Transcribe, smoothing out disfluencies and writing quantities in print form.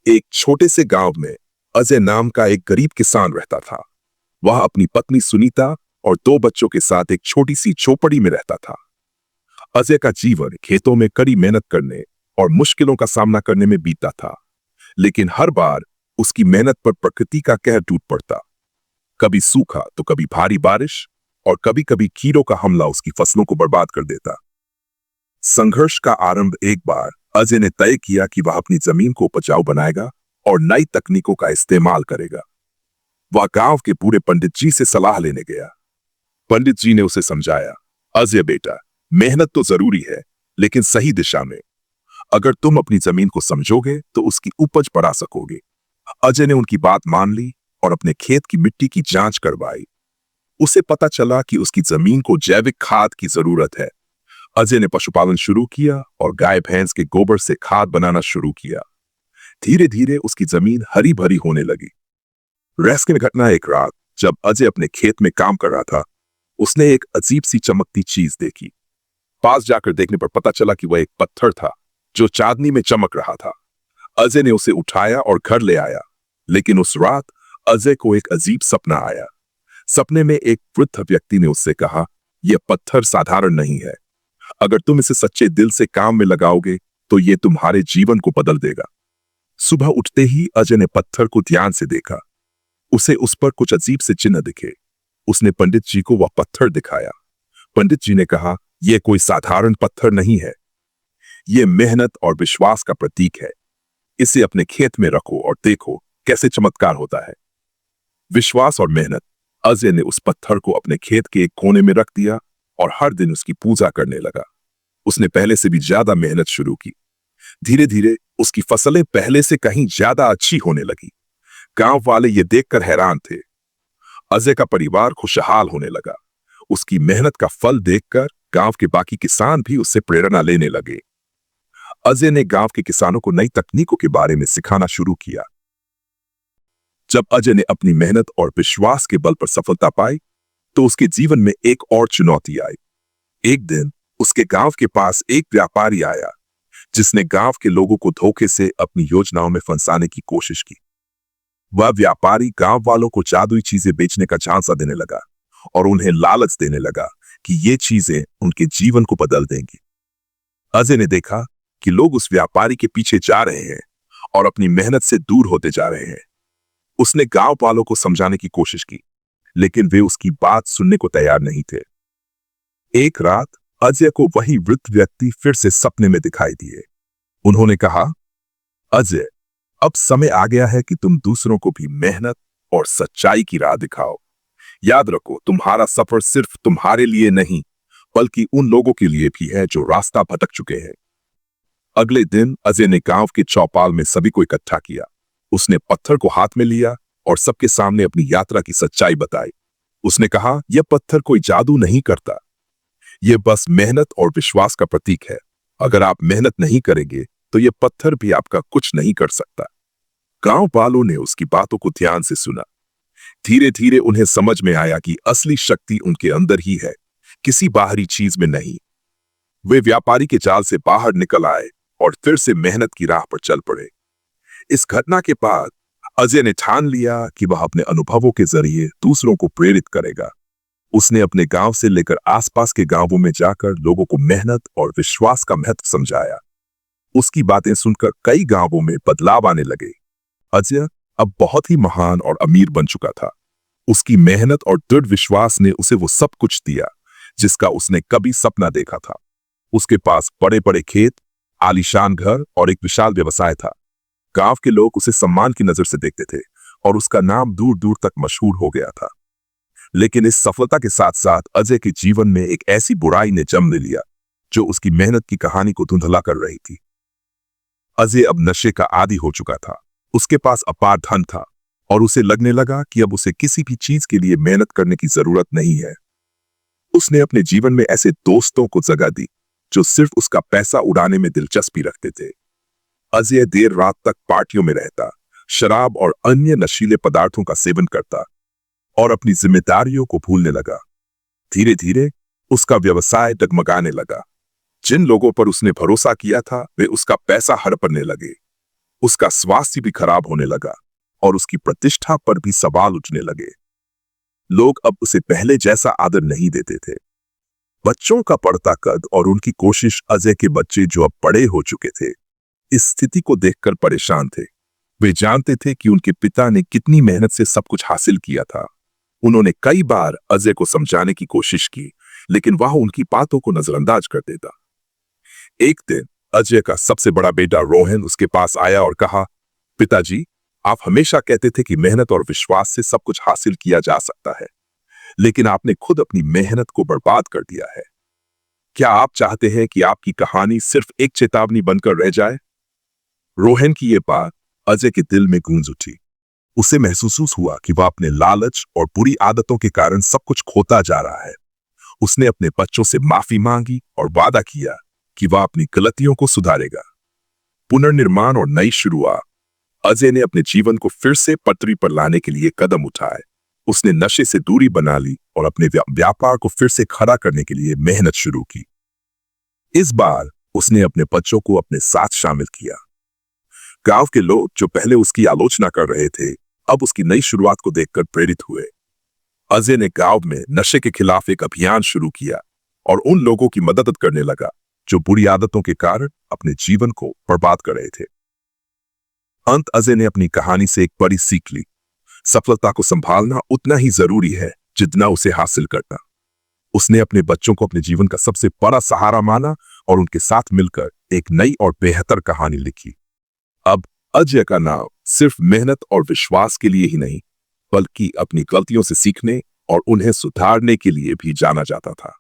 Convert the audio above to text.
एक छोटे से गांव में अजय नाम का एक गरीब किसान रहता था। वह अपनी पत्नी सुनीता और दो बच्चों के साथ एक छोटी सी झोपड़ी में रहता था। अजय का जीवन खेतों में कड़ी मेहनत करने और मुश्किलों का सामना करने में बीता था, लेकिन हर बार उसकी मेहनत पर प्रकृति का कहर टूट पड़ता। कभी सूखा तो कभी भारी बारिश और कभी कभी कीड़ों का हमला उसकी फसलों को बर्बाद कर देता। संघर्ष का आरंभ एक बार अजय ने तय किया कि वह अपनी जमीन को उपजाऊ बनाएगा और नई तकनीकों का इस्तेमाल करेगा। वह गांव के बूढ़े पंडित जी से सलाह लेने गया। पंडित जी ने उसे समझाया, अजय बेटा, मेहनत तो जरूरी है, लेकिन सही दिशा में। अगर तुम अपनी जमीन को समझोगे तो उसकी उपज बढ़ा सकोगे। अजय ने उनकी बात मान ली और अपने खेत की मिट्टी की जांच करवाई। उसे पता चला कि उसकी जमीन को जैविक खाद की जरूरत है। अजय ने पशुपालन शुरू किया और गाय भैंस के गोबर से खाद बनाना शुरू किया। धीरे धीरे उसकी जमीन हरी भरी होने लगी। रेस्क्यू में घटना एक रात जब अजय अपने खेत में काम कर रहा था, उसने एक अजीब सी चमकती चीज देखी। पास जाकर देखने पर पता चला कि वह एक पत्थर था जो चांदनी में चमक रहा था। अजय ने उसे उठाया और घर ले आया, लेकिन उस रात अजय को एक अजीब सपना आया। सपने में एक वृद्ध व्यक्ति ने उससे कहा, यह पत्थर साधारण नहीं है। अगर तुम इसे सच्चे दिल से काम में लगाओगे तो यह तुम्हारे जीवन को बदल देगा। सुबह उठते ही अजय ने पत्थर को ध्यान से देखा। उसे उस पर कुछ अजीब से चिन्ह दिखे। उसने पंडित जी को वह पत्थर दिखाया। पंडित जी ने कहा, यह कोई साधारण पत्थर नहीं है, यह मेहनत और विश्वास का प्रतीक है। इसे अपने खेत में रखो और देखो कैसे चमत्कार होता है। विश्वास और मेहनत। अजय ने उस पत्थर को अपने खेत के एक कोने में रख दिया और हर दिन उसकी पूजा करने लगा। उसने पहले से भी ज्यादा मेहनत शुरू की। धीरे धीरे उसकी फसलें पहले से कहीं ज्यादा अच्छी होने लगी। गांव वाले ये देखकर हैरान थे। अजय का परिवार खुशहाल होने लगा। उसकी मेहनत का फल देखकर गांव के बाकी किसान भी उससे प्रेरणा लेने लगे। अजय ने गांव के किसानों को नई तकनीकों के बारे में सिखाना शुरू किया। जब अजय ने अपनी मेहनत और विश्वास के बल पर सफलता पाई, तो उसके जीवन में एक और चुनौती आई। एक दिन उसके गांव के पास एक व्यापारी आया जिसने गांव के लोगों को धोखे से अपनी योजनाओं में फंसाने की कोशिश की। वह व्यापारी गांव वालों को जादुई चीजें बेचने का झांसा देने लगा और उन्हें लालच देने लगा कि ये चीजें उनके जीवन को बदल देंगी। अजय ने देखा कि लोग उस व्यापारी के पीछे जा रहे हैं और अपनी मेहनत से दूर होते जा रहे हैं। उसने गांव वालों को समझाने की कोशिश की, लेकिन वे उसकी बात सुनने को तैयार नहीं थे। एक रात अजय को वही वृद्ध व्यक्ति फिर से सपने में दिखाई दिए। उन्होंने कहा, अजय, अब समय आ गया है कि तुम दूसरों को भी मेहनत और सच्चाई की राह दिखाओ। याद रखो, तुम्हारा सफर सिर्फ तुम्हारे लिए नहीं, बल्कि उन लोगों के लिए भी है जो रास्ता भटक चुके हैं। अगले दिन अजय ने गांव के चौपाल में सभी को इकट्ठा किया। उसने पत्थर को हाथ में लिया और सबके सामने अपनी यात्रा की सच्चाई बताई। उसने कहा, यह पत्थर कोई जादू नहीं करता, यह बस मेहनत और विश्वास का प्रतीक है। अगर आप मेहनत नहीं करेंगे तो यह पत्थर भी आपका कुछ नहीं कर सकता। गांव वालों ने उसकी बातों को ध्यान से सुना। धीरे धीरे उन्हें समझ में आया कि असली शक्ति उनके अंदर ही है, किसी बाहरी चीज में नहीं। वे व्यापारी के जाल से बाहर निकल आए और फिर से मेहनत की राह पर चल पड़े। इस घटना के बाद अजय ने ठान लिया कि वह अपने अनुभवों के जरिए दूसरों को प्रेरित करेगा। उसने अपने गांव से लेकर आसपास के गांवों में जाकर लोगों को मेहनत और विश्वास का महत्व समझाया। उसकी बातें सुनकर कई गांवों में बदलाव आने लगे। अजय अब बहुत ही महान और अमीर बन चुका था। उसकी मेहनत और दृढ़ विश्वास ने उसे वो सब कुछ दिया जिसका उसने कभी सपना देखा था। उसके पास बड़े बड़े खेत, आलीशान घर और एक विशाल व्यवसाय था। गांव के लोग उसे सम्मान की नजर से देखते थे और उसका नाम दूर दूर तक मशहूर हो गया था। लेकिन इस सफलता के साथ साथ अजय के जीवन में एक ऐसी बुराई ने जन्म ले लिया जो उसकी मेहनत की कहानी को धुंधला कर रही थी। अजय अब नशे का आदी हो चुका था। उसके पास अपार धन था और उसे लगने लगा कि अब उसे किसी भी चीज के लिए मेहनत करने की जरूरत नहीं है। उसने अपने जीवन में ऐसे दोस्तों को जगह दी जो सिर्फ उसका पैसा उड़ाने में दिलचस्पी रखते थे। अजय देर रात तक पार्टियों में रहता, शराब और अन्य नशीले पदार्थों का सेवन करता और अपनी जिम्मेदारियों को भूलने लगा। धीरे धीरे उसका व्यवसाय डगमगाने लगा। जिन लोगों पर उसने भरोसा किया था वे उसका पैसा हड़पने लगे। उसका स्वास्थ्य भी खराब होने लगा और उसकी प्रतिष्ठा पर भी सवाल उठने लगे। लोग अब उसे पहले जैसा आदर नहीं देते थे। बच्चों का बढ़ता कद और उनकी कोशिश अजय के बच्चे जो अब बड़े हो चुके थे, इस स्थिति को देखकर परेशान थे। वे जानते थे कि उनके पिता ने कितनी मेहनत से सब कुछ हासिल किया था। उन्होंने कई बार अजय को समझाने की कोशिश की, लेकिन वह उनकी बातों को नजरअंदाज कर देता। एक दिन अजय का सबसे बड़ा बेटा रोहन उसके पास आया और कहा, पिताजी, आप हमेशा कहते थे कि मेहनत और विश्वास से सब कुछ हासिल किया जा सकता है, लेकिन आपने खुद अपनी मेहनत को बर्बाद कर दिया है। क्या आप चाहते हैं कि आपकी कहानी सिर्फ एक चेतावनी बनकर रह जाए? रोहन की यह बात अजय के दिल में गूंज उठी। उसे महसूस हुआ कि वह अपने लालच और बुरी आदतों के कारण सब कुछ खोता जा रहा है। उसने अपने बच्चों से माफी मांगी और वादा किया कि वह अपनी गलतियों को सुधारेगा। पुनर्निर्माण और नई शुरुआत। अजय ने अपने जीवन को फिर से पटरी पर लाने के लिए कदम उठाए। उसने नशे से दूरी बना ली और अपने व्यापार को फिर से खड़ा करने के लिए मेहनत शुरू की। इस बार उसने अपने बच्चों को अपने साथ शामिल किया। गांव के लोग जो पहले उसकी आलोचना कर रहे थे, अब उसकी नई शुरुआत को देखकर प्रेरित हुए। अजय ने गांव में नशे के खिलाफ एक अभियान शुरू किया और उन लोगों की मदद करने लगा जो बुरी आदतों के कारण अपने जीवन को बर्बाद कर रहे थे। अंत अजय ने अपनी कहानी से एक बड़ी सीख ली। सफलता को संभालना उतना ही जरूरी है जितना उसे हासिल करना। उसने अपने बच्चों को अपने जीवन का सबसे बड़ा सहारा माना और उनके साथ मिलकर एक नई और बेहतर कहानी लिखी। अब अजय का नाम सिर्फ मेहनत और विश्वास के लिए ही नहीं, बल्कि अपनी गलतियों से सीखने और उन्हें सुधारने के लिए भी जाना जाता था।